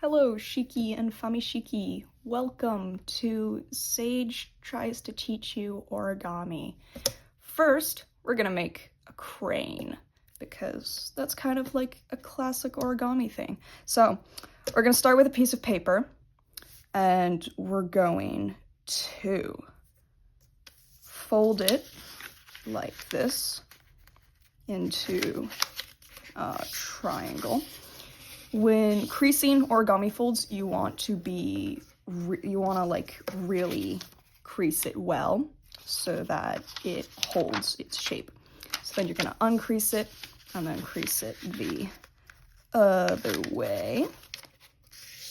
Hello, Shiki and Famishiki. Welcome to Sage Tries to Teach You Origami. First, we're gonna make a crane because that's kind of like a classic origami thing. So, we're gonna start with a piece of paper and we're going to fold it like this into a triangle. When creasing origami folds, you want to really crease it well so that it holds its shape. So then you're gonna uncrease it and then crease it the other way,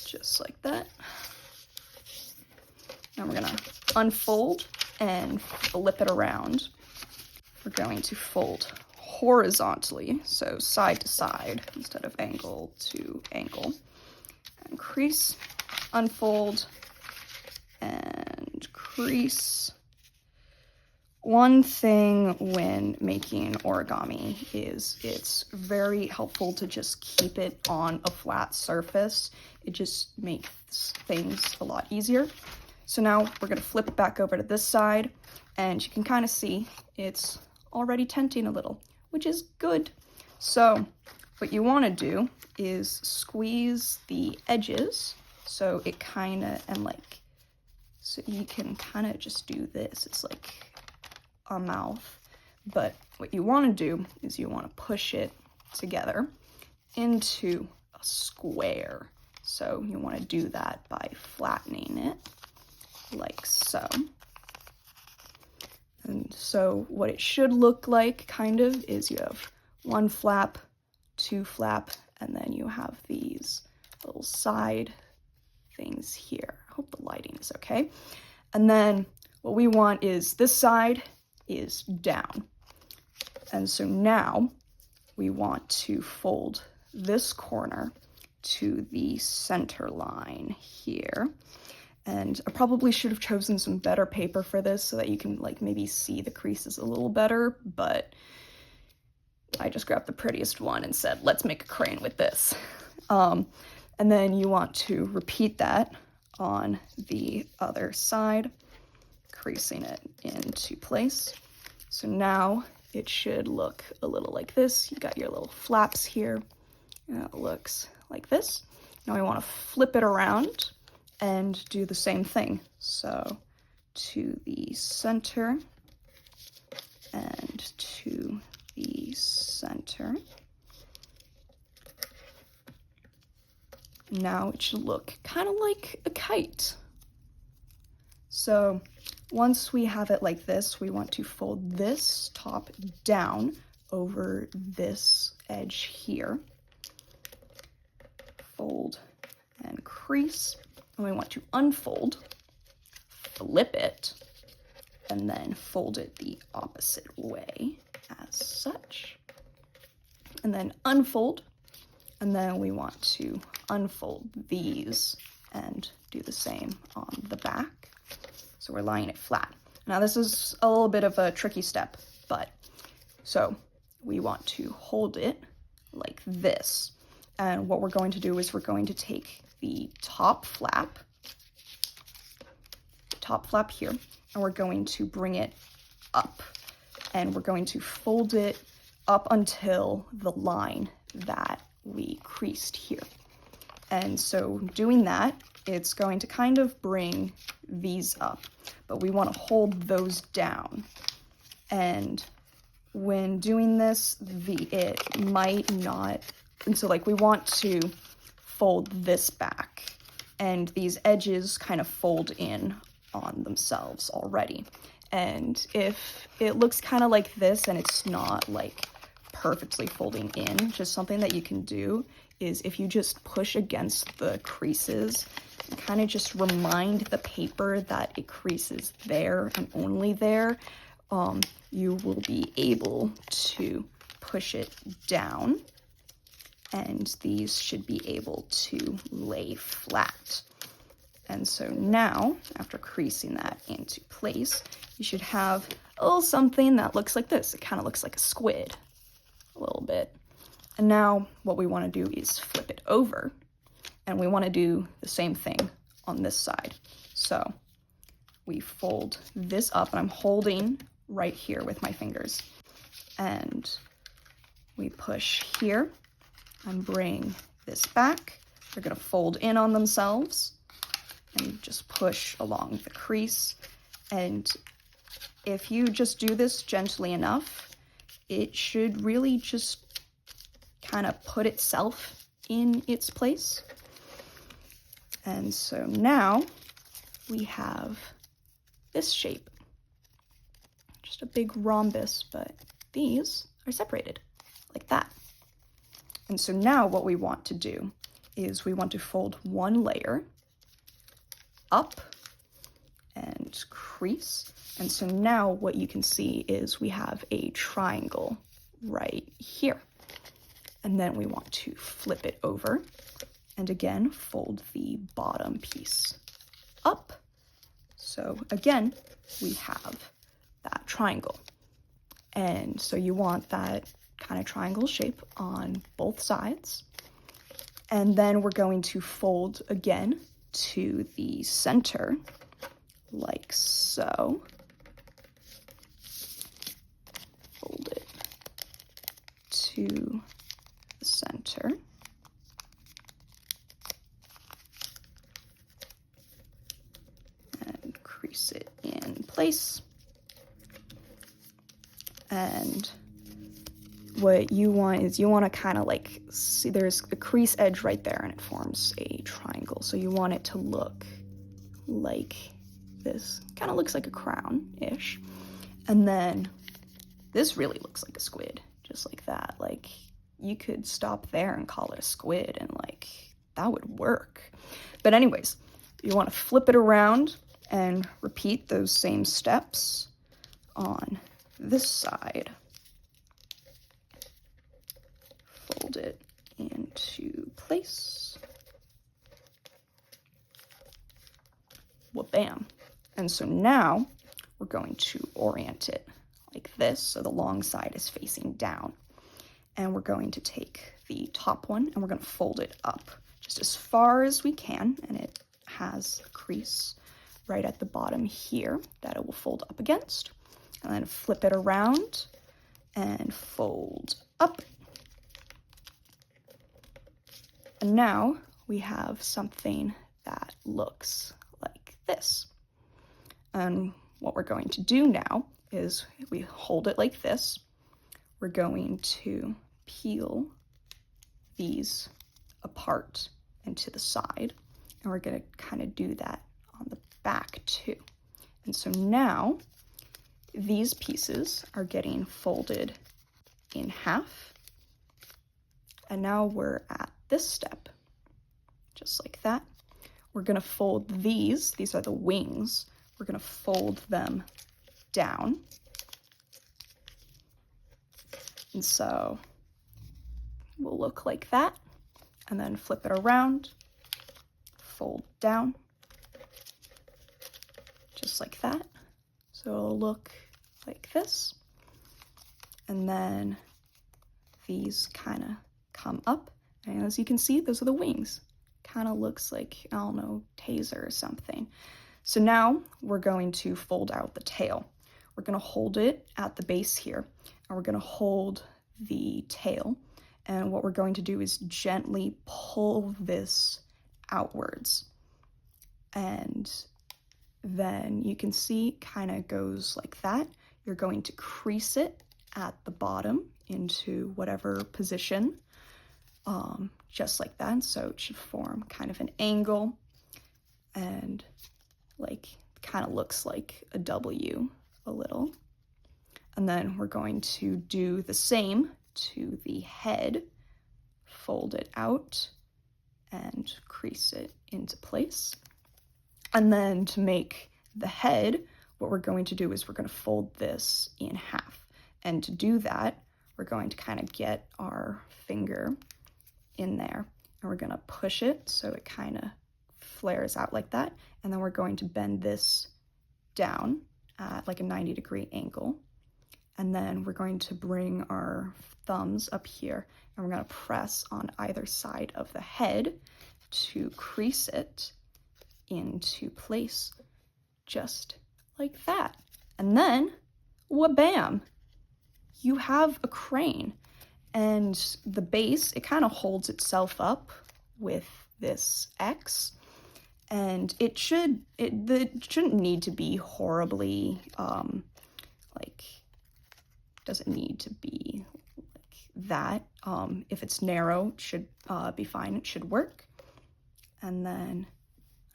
just like that. Now we're gonna unfold and flip it around. We're going to fold horizontally, so side to side instead of angle to angle, and crease, unfold, and crease. One thing when making origami is it's very helpful to just keep it on a flat surface. It just makes things a lot easier. So now we're going to flip it back over to this side, and you can kind of see it's already tenting a little, which is good. So what you want to do is squeeze the edges so it kind of, so you can kind of just do this. It's like a mouth. But what you want to do is you want to push it together into a square. So you want to do that by flattening it like so. And so what it should look like, kind of, is you have one flap, two flap, and then you have these little side things here. I hope the lighting is okay. And then what we want is this side is down. And so now we want to fold this corner to the center line here. And I probably should have chosen some better paper for this so that you can maybe see the creases a little better, but I just grabbed the prettiest one and said, let's make a crane with this. And then you want to repeat that on the other side, creasing it into place. So now it should look a little like this. You got your little flaps here, and it looks like this. Now I want to flip it around and do the same thing. So to the center and to the center. Now it should look kind of like a kite. So once we have it like this, we want to fold this top down over this edge here. Fold and crease. And we want to unfold, flip it, and then fold it the opposite way as such. And then unfold, and then we want to unfold these and do the same on the back. So we're lying it flat. Now this is a little bit of a tricky step, but so we want to hold it like this. And what we're going to do is we're going to take the top flap here, and we're going to bring it up, and we're going to fold it up until the line that we creased here. And so doing that, it's going to kind of bring these up, but we want to hold those down. And when doing this, it might not, and so we want to fold this back, and these edges kind of fold in on themselves already. And if it looks kind of like this and it's not perfectly folding in, just something that you can do is if you just push against the creases and kind of just remind the paper that it creases there and only there, you will be able to push it down, and these should be able to lay flat. And so now, after creasing that into place, you should have a little something that looks like this. It kind of looks like a squid, a little bit. And now what we want to do is flip it over And we want to do the same thing on this side. So we fold this up, and I'm holding right here with my fingers. And we push here and bring this back. They're going to fold in on themselves, and just push along the crease. And if you just do this gently enough, it should really just kind of put itself in its place. And so now we have this shape. Just a big rhombus, but these are separated like that. And so now what we want to do is we want to fold one layer up and crease. And so now what you can see is we have a triangle right here. And then we want to flip it over and again fold the bottom piece up. So again, we have that triangle. And so you want that kind of triangle shape on both sides. And then we're going to fold again to the center, like so. Fold it to the center. And crease it in place. And what you want is you want to kind of like see there's a crease edge right there and it forms a triangle. So you want it to look like this. Kind of looks like a crown-ish. And then this really looks like a squid, just like that. Like you could stop there and call it a squid and like that would work. But anyways, you want to flip it around and repeat those same steps on this side. Fold it into place. Well, bam. And so now we're going to orient it like this, so the long side is facing down. And we're going to take the top one and we're going to fold it up just as far as we can, and it has a crease right at the bottom here that it will fold up against. And then flip it around and fold up. And now we have something that looks like this. And what we're going to do now is we hold it like this. We're going to peel these apart and to the side. And we're going to kind of do that on the back too. And so now these pieces are getting folded in half. And now we're at this step, just like that. We're going to fold these are the wings. We're going to fold them down. And so we'll look like that, and then flip it around, fold down, just like that. So it'll look like this. And then these kind of come up. And as you can see, those are the wings. Kind of looks like, I don't know, taser or something. So now we're going to fold out the tail. We're going to hold it at the base here, and we're going to hold the tail. And what we're going to do is gently pull this outwards. And then you can see it kind of goes like that. You're going to crease it at the bottom into whatever position. Just like that, so it should form kind of an angle and like kind of looks like a W a little. And then we're going to do the same to the head, fold it out and crease it into place. And then to make the head, what we're going to do is we're going to fold this in half. And to do that, we're going to kind of get our finger in there, and we're going to push it so it kind of flares out like that. And then we're going to bend this down at like a 90-degree angle. And then we're going to bring our thumbs up here, and we're going to press on either side of the head to crease it into place, just like that. And then, wha-bam, you have a crane. And the base, it kind of holds itself up with this X. And it shouldn't need to be horribly, doesn't need to be like that. If it's narrow, it should be fine, it should work. And then,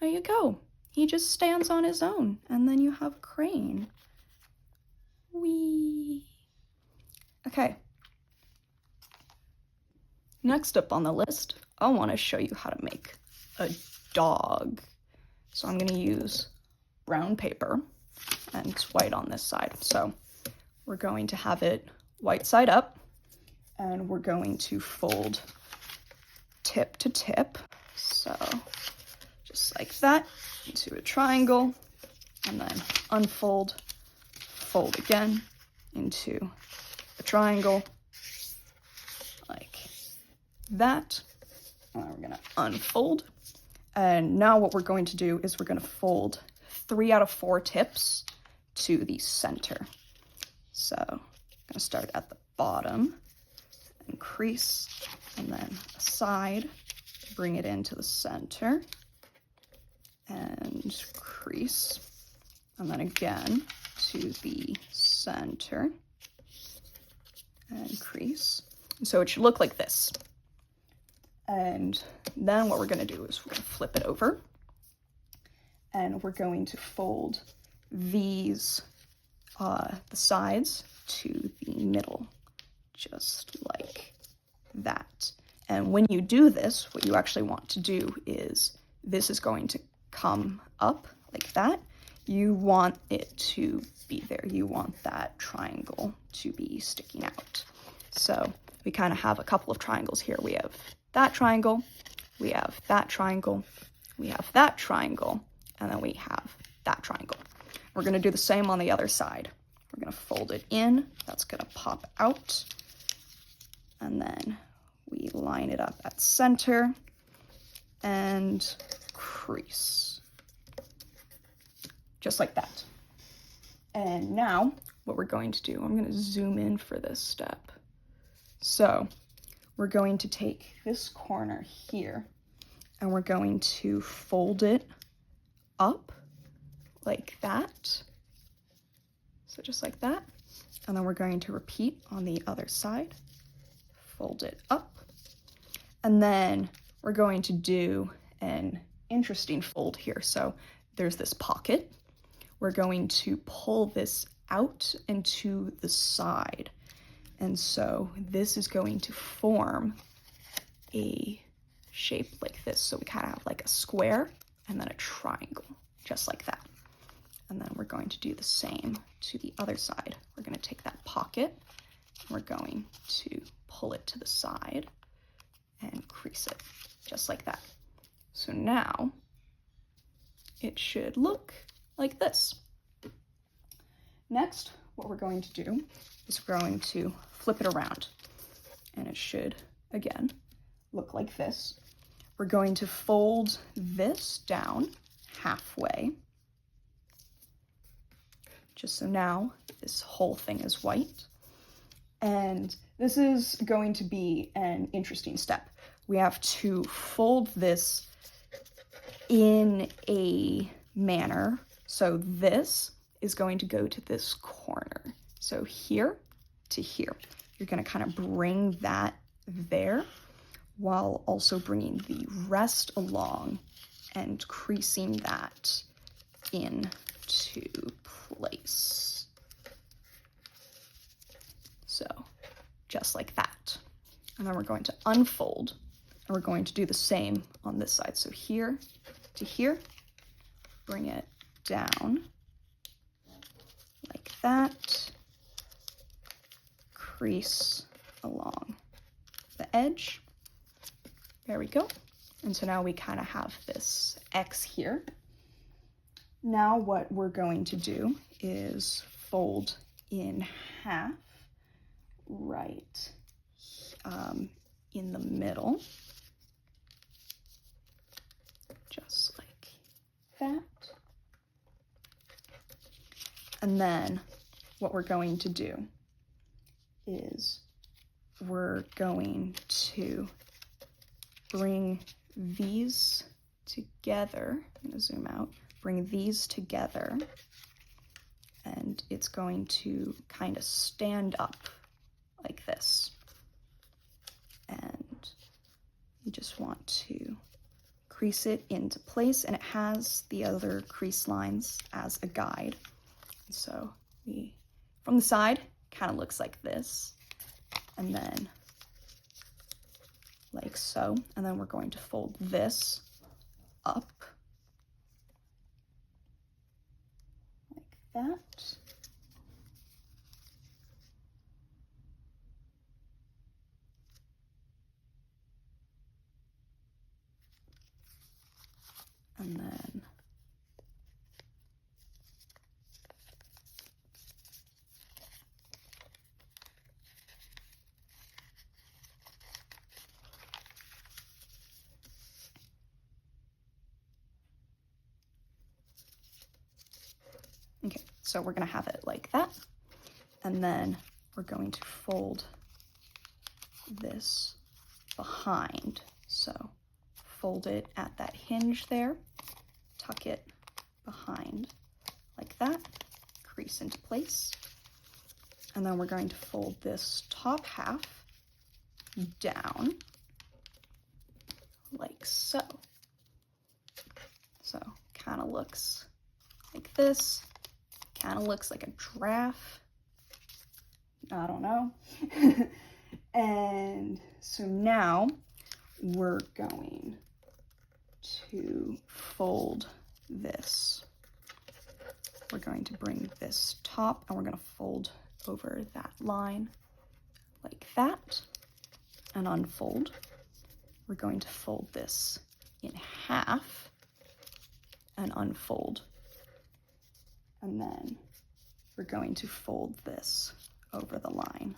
there you go. He just stands on his own, and then you have a crane. Whee! Okay. Next up on the list, I want to show you how to make a dog. So I'm going to use brown paper, and it's white on this side. So we're going to have it white side up, and we're going to fold tip to tip. So just like that, into a triangle, and then unfold, fold again into a triangle, like that. And then we're going to unfold. And now what we're going to do is we're going to fold 3 out of 4 tips to the center. So I'm going to start at the bottom and crease, and then a side, bring it into the center and crease, and then again to the center and crease. And so it should look like this. And then what we're going to do is we're going to flip it over, and we're going to fold these, the sides to the middle, just like that. And when you do this, what you actually want to do is this is going to come up like that. You want it to be there. You want that triangle to be sticking out. So we kind of have a couple of triangles here. We have that triangle, we have that triangle, we have that triangle, and then we have that triangle. We're going to do the same on the other side. We're going to fold it in, that's going to pop out, and then we line it up at center and crease, just like that. And now what we're going to do, I'm going to zoom in for this step. So we're going to take this corner here, and we're going to fold it up like that. So just like that. And then we're going to repeat on the other side. Fold it up. And then we're going to do an interesting fold here. So there's this pocket. We're going to pull this out into the side. And so this is going to form a shape like this. So we kind of have like a square and then a triangle, just like that. And then we're going to do the same to the other side. We're going to take that pocket, and we're going to pull it to the side and crease it, just like that. So now it should look like this. Next, what we're going to do is we're going to flip it around, and it should, again, look like this. We're going to fold this down halfway, just so now this whole thing is white. And this is going to be an interesting step. We have to fold this in a manner, so this is going to go to this corner. So here to here. You're going to kind of bring that there while also bringing the rest along and creasing that into place. So just like that. And then we're going to unfold, and we're going to do the same on this side. So here to here, bring it down like that, crease along the edge. There we go. And so now we kind of have this X here. Now what we're going to do is fold in half right in the middle. just like that. And then what we're going to do is we're going to bring these together. I'm going to zoom out. Bring these together, and it's going to kind of stand up like this. And you just want to crease it into place, and it has the other crease lines as a guide. So from the side, kind of looks like this, and then like so. And then we're going to fold this up like that. And then okay, so we're going to have it like that. And then we're going to fold this behind. So fold it at that hinge there, tuck it behind like that, crease into place. And then we're going to fold this top half down like so. So kind of looks like this, kind of looks like a giraffe. I don't know. And so now we're going to fold this. We're going to bring this top and we're going to fold over that line like that and unfold. We're going to fold this in half and unfold. And then we're going to fold this over the line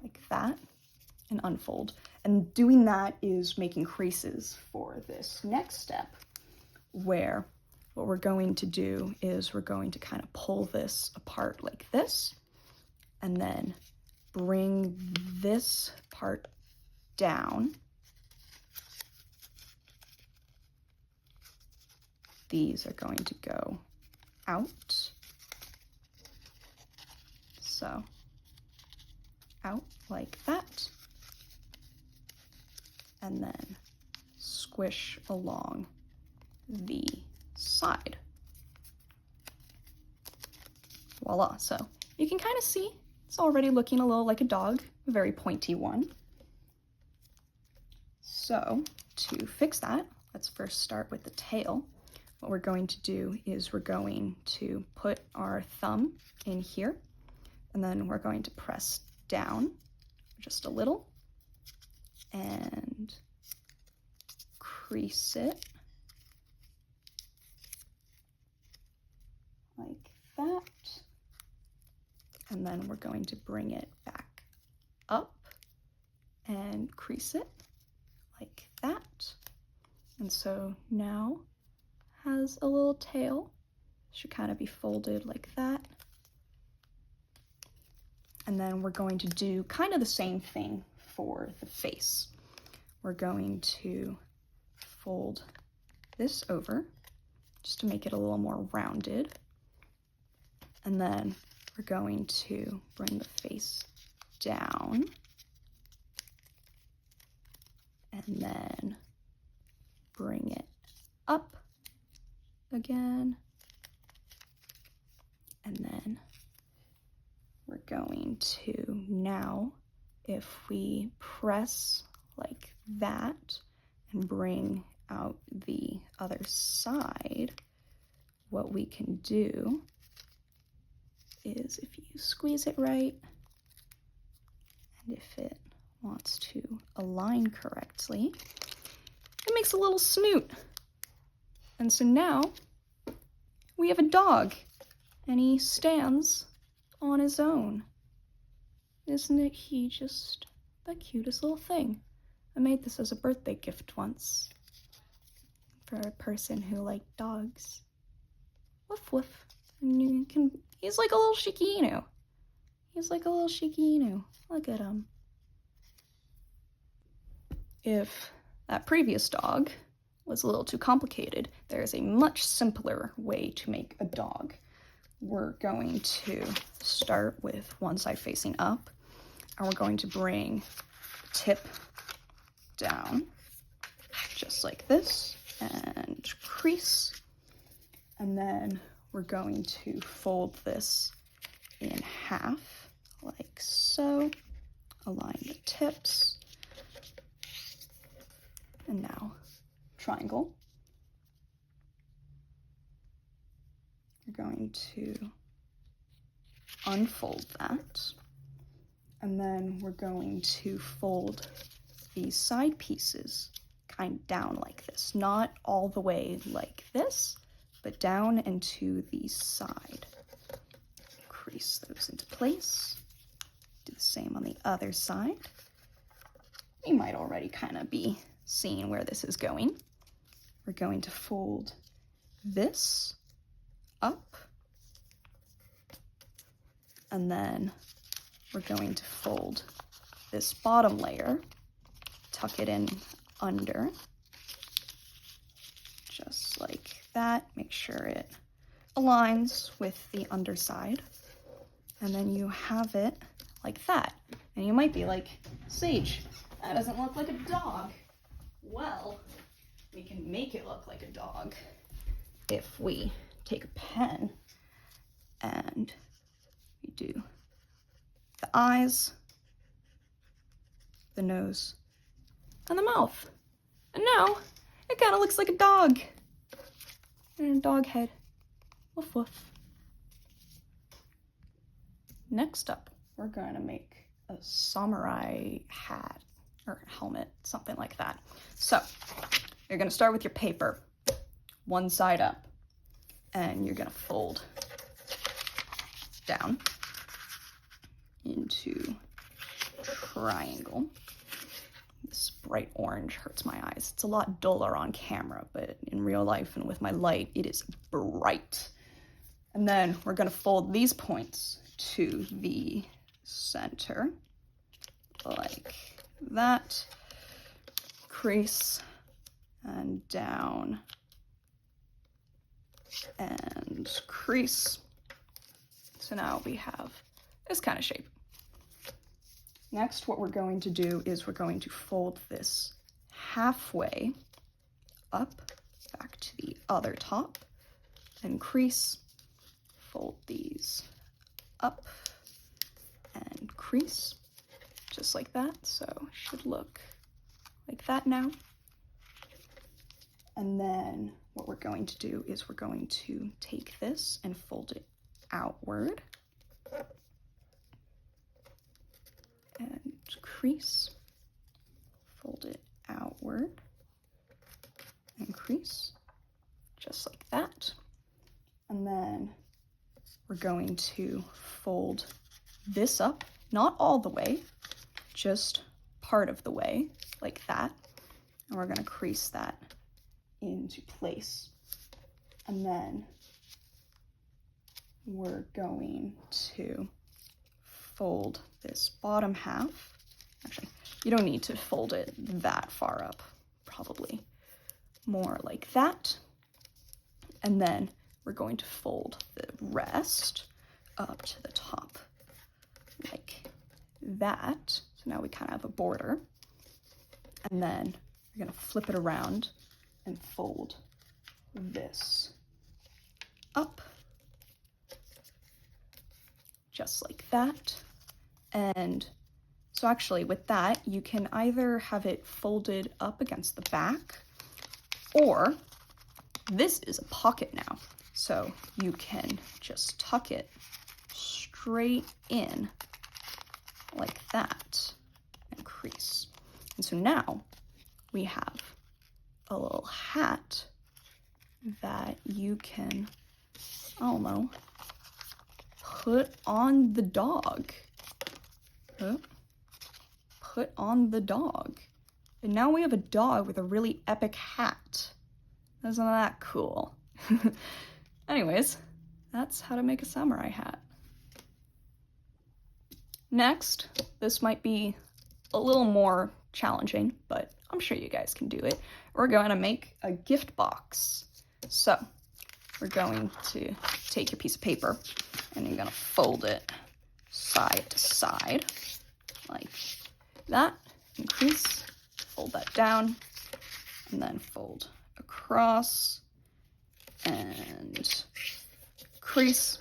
like that and unfold. And doing that is making creases for this next step, where what we're going to do is we're going to kind of pull this apart like this and then bring this part down. These are going to go out. So out like that, and then squish along the side. Voila. So you can kind of see it's already looking a little like a dog, a very pointy one. So to fix that, let's first start with the tail. What we're going to do is we're going to put our thumb in here, and then we're going to press down just a little and crease it like that. And then we're going to bring it back up and crease it like that. And so now has a little tail. Should kind of be folded like that. And then we're going to do kind of the same thing for the face. We're going to fold this over just to make it a little more rounded. And then we're going to bring the face down. And then bring it up again. And then we're going to now, if we press like that and bring out the other side, what we can do is if you squeeze it right, and if it wants to align correctly, it makes a little snoot. And so now we have a dog, and he stands on his own. Isn't it he just the cutest little thing? I made this as a birthday gift once for a person who liked dogs. Woof woof. And he's like a little Shiki Inu. He's like a little Shiki Inu. Look at him. If that previous dog was a little too complicated, there is a much simpler way to make a dog. We're going to start with one side facing up, and we're going to bring the tip down, just like this, and crease. And then we're going to fold this in half, like so. Align the tips. And now, triangle. We're going to unfold that. And then we're going to fold these side pieces kind of down like this. Not all the way like this, but down and to the side. Crease those into place. Do the same on the other side. You might already kind of be seeing where this is going. We're going to fold this up, and then we're going to fold this bottom layer, tuck it in under, just like that. Make sure it aligns with the underside, and then you have it like that. And you might be like, Sage, that doesn't look like a dog. Well, we can make it look like a dog if we take a pen and we do the eyes, the nose, and the mouth. And now it kind of looks like a dog. And a dog head. Woof woof. Next up, we're going to make a samurai hat or helmet, something like that. So you're going to start with your paper, one side up, and you're going to fold down into triangle. This bright orange hurts my eyes. It's a lot duller on camera, but in real life and with my light, it is bright. And then we're going to fold these points to the center, like that. Crease and down and crease. So now we have this kind of shape. Next, what we're going to do is we're going to fold this halfway up, back to the other top, and crease. Fold these up and crease, just like that. So it should look like that now. And then what we're going to do is we're going to take this and fold it outward and crease, fold it outward and crease, just like that. And then we're going to fold this up, not all the way, just part of the way, like that. And we're going to crease that into place. And then we're going to fold this bottom half. Actually, you don't need to fold it that far up, probably more like that. And then we're going to fold the rest up to the top, like that. So now we kind of have a border. And then we're going to flip it around and fold this up, just like that. And so actually with that, you can either have it folded up against the back, or this is a pocket now. So you can just tuck it straight in like that and crease. And so now we have a little hat that you can, I don't know, put on the dog. Put on the dog. And now we have a dog with a really epic hat Isn't that cool? Anyways, that's how to make a samurai hat. Next, this might be a little more challenging, but I'm sure you guys can do it. We're going to make a gift box. So we're going to take your piece of paper and you're going to fold it side to side like that. Increase, fold that down, and then fold across and crease.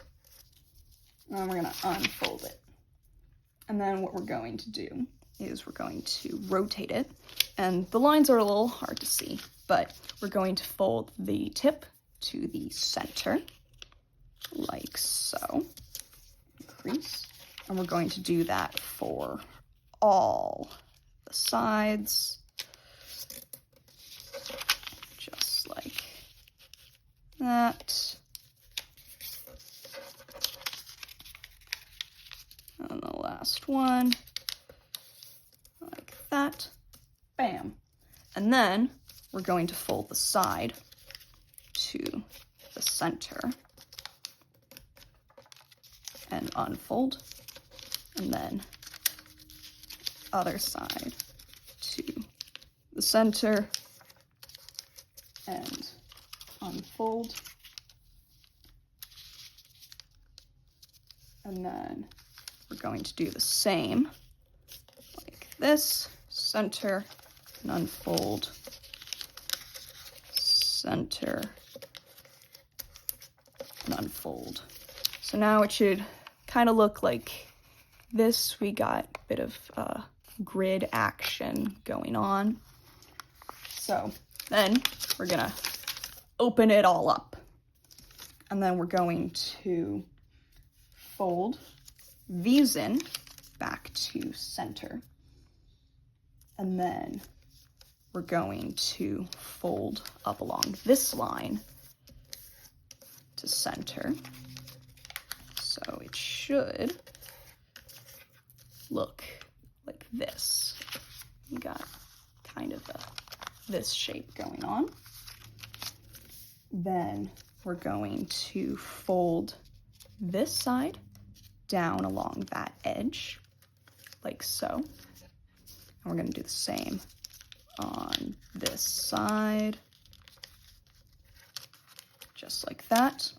And then we're going to unfold it. And then what we're going to do is we're going to rotate it. And the lines are a little hard to see, but we're going to fold the tip to the center, like so. Crease. And we're going to do that for all the sides, just like that. And the last one, like that. Bam. And then we're going to fold the side to the center and unfold. And then other side to the center and unfold. And then we're going to do the same like this, center and unfold, center and unfold. So now it should kind of look like this. We got a bit of grid action going on. So then we're gonna open it all up. And then we're going to fold these in back to center. And then we're going to fold up along this line to center. So it should look like this. You got kind of this shape going on. Then we're going to fold this side down along that edge, like so. And we're going to do the same on this side, just like that.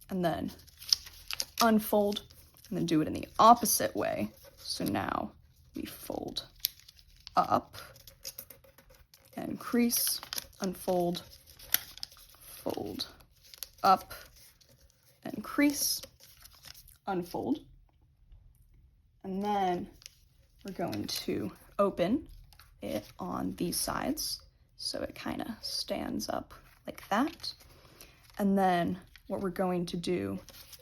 And then unfold, and then do it in the opposite way. So now we fold up and crease, unfold, fold up and crease, unfold. And then we're going to open it on these sides so it kind of stands up like that. And then what we're going to do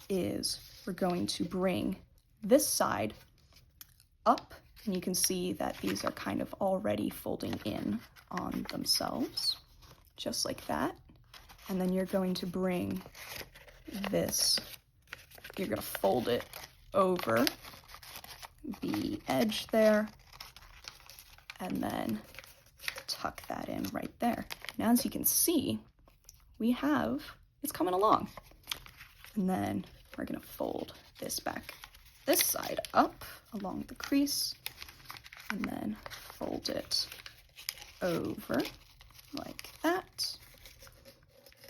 is we're going to bring this side up, and you can see that these are kind of already folding in on themselves, just like that. And then you're going to bring this, you're going to fold it over the edge there, and then tuck that in right there. Now, as you can see, it's coming along. And then we're going to fold this back, this side up along the crease, and then fold it over like that.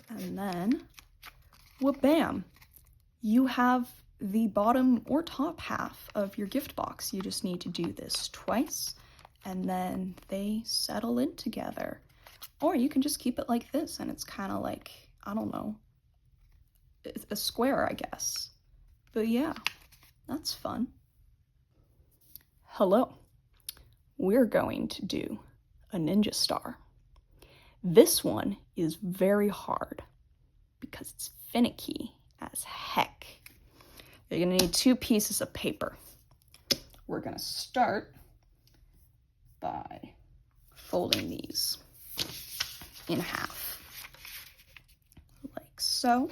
And then, wha-bam, you have the bottom or top half of your gift box. You just need to do this twice, and then they settle in together. Or you can just keep it like this, and it's kind of like, I don't know, a square, I guess. But yeah, that's fun. Hello. We're going to do a ninja star. This one is very hard because it's finicky as heck. You're gonna need 2 pieces of paper. We're gonna start by folding these in half, like so.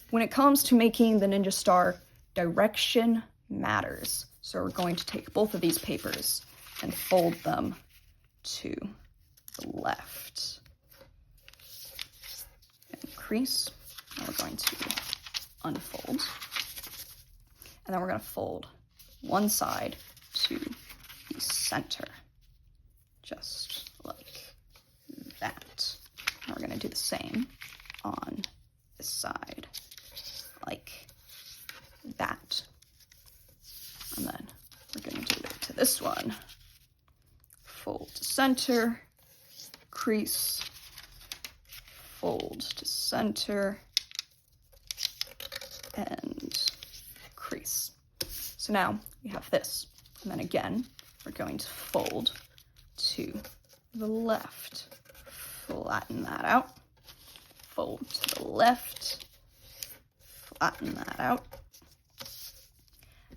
When it comes to making the ninja star, direction matters. So we're going to take both of these papers and fold them to the left, crease, and we're going to unfold, and then we're going to fold one side to the center, just like that. And we're going to do the same on this side, like that. And then we're going to do it to this one. Fold to center, crease, fold to center, and crease. So now we have this. And then again, we're going to fold to the left. Flatten that out. Fold to the left. Flatten that out.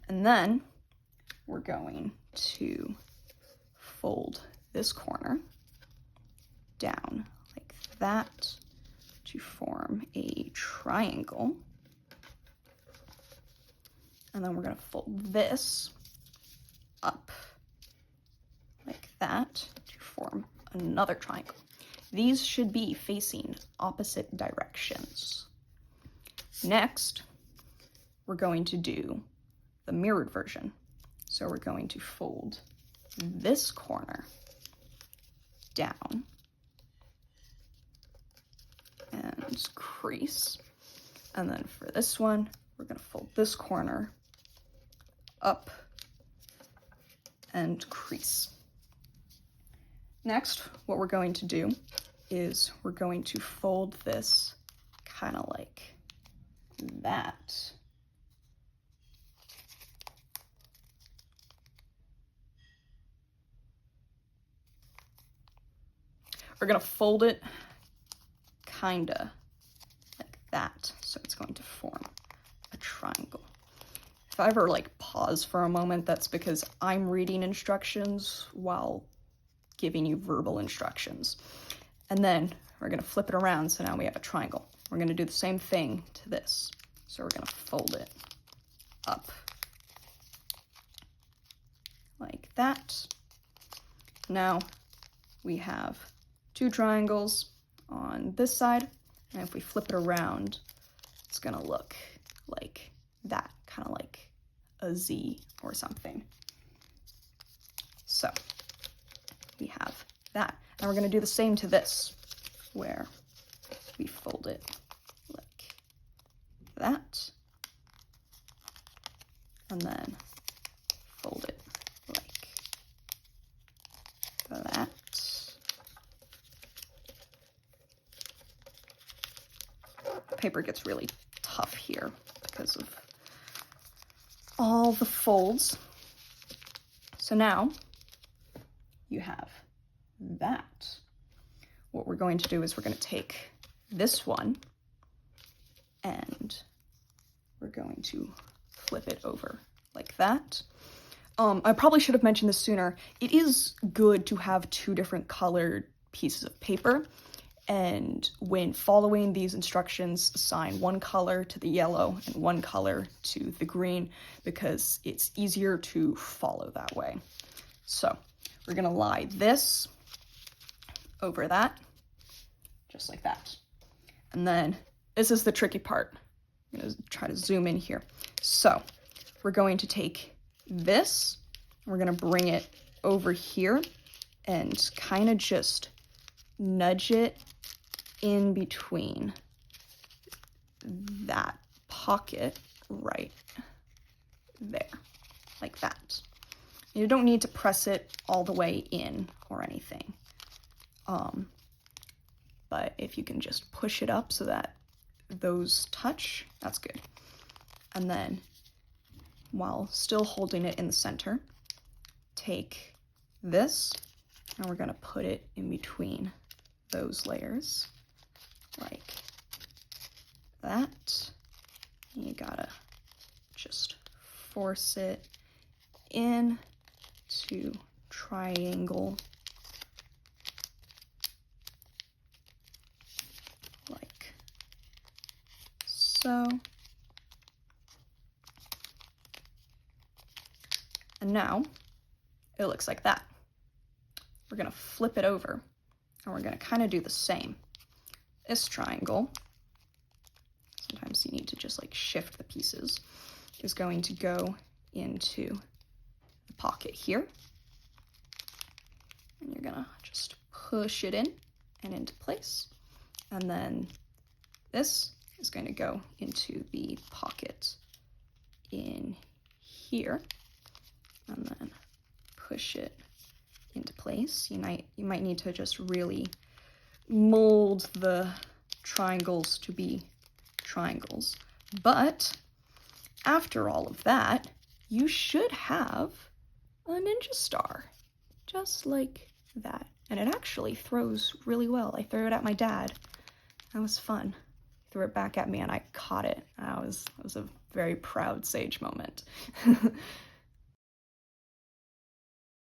And then we're going to fold this corner down like that to form a triangle. And then we're going to fold this up like that to form another triangle. These should be facing opposite directions. Next, we're going to do the mirrored version. So we're going to fold this corner down and crease. And then for this one, we're going to fold this corner up and crease. Next, what we're going to do is we're going to fold this kind of like that. We're going to fold it kinda like that, so it's going to form a triangle. If I ever like pause for a moment, that's because I'm reading instructions while giving you verbal instructions. And then we're going to flip it around, so now we have a triangle. We're going to do the same thing to this. So we're going to fold it up like that. Now we have two triangles on this side, and if we flip it around, it's going to look like that, kind of like a Z or something. So we have that. And we're going to do the same to this, where we fold it like that, and then fold it like that. The paper gets really tough here because of all the folds. So now you have that. What we're going to do is we're going to take this one and we're going to flip it over like that. I probably should have mentioned this sooner. It is good to have two different colored pieces of paper, and when following these instructions, assign one color to the yellow and one color to the green, because it's easier to follow that way. So we're going to lie this over that, just like that. And then this is the tricky part. I'm going to try to zoom in here. So we're going to take this, and we're going to bring it over here and kind of just nudge it in between that pocket right there, like that. You don't need to press it all the way in or anything. But if you can just push it up so that those touch, that's good. And then, while still holding it in the center, take this, and we're gonna put it in between those layers, like that. And you gotta just force it in to triangle like so. And now it looks like that. We're gonna flip it over and we're gonna kind of do the same. This triangle sometimes you need to just like shift the pieces, is going to go into the pocket here. And you're gonna just push it in and into place. And then this is going to go into the pocket in here. And then push it into place. You might need to just really mold the triangles to be triangles. But after all of that, you should have a ninja star, just like that. And it actually throws really well. I threw it at my dad. That was fun. He threw it back at me and I caught it. That was a very proud Sage moment.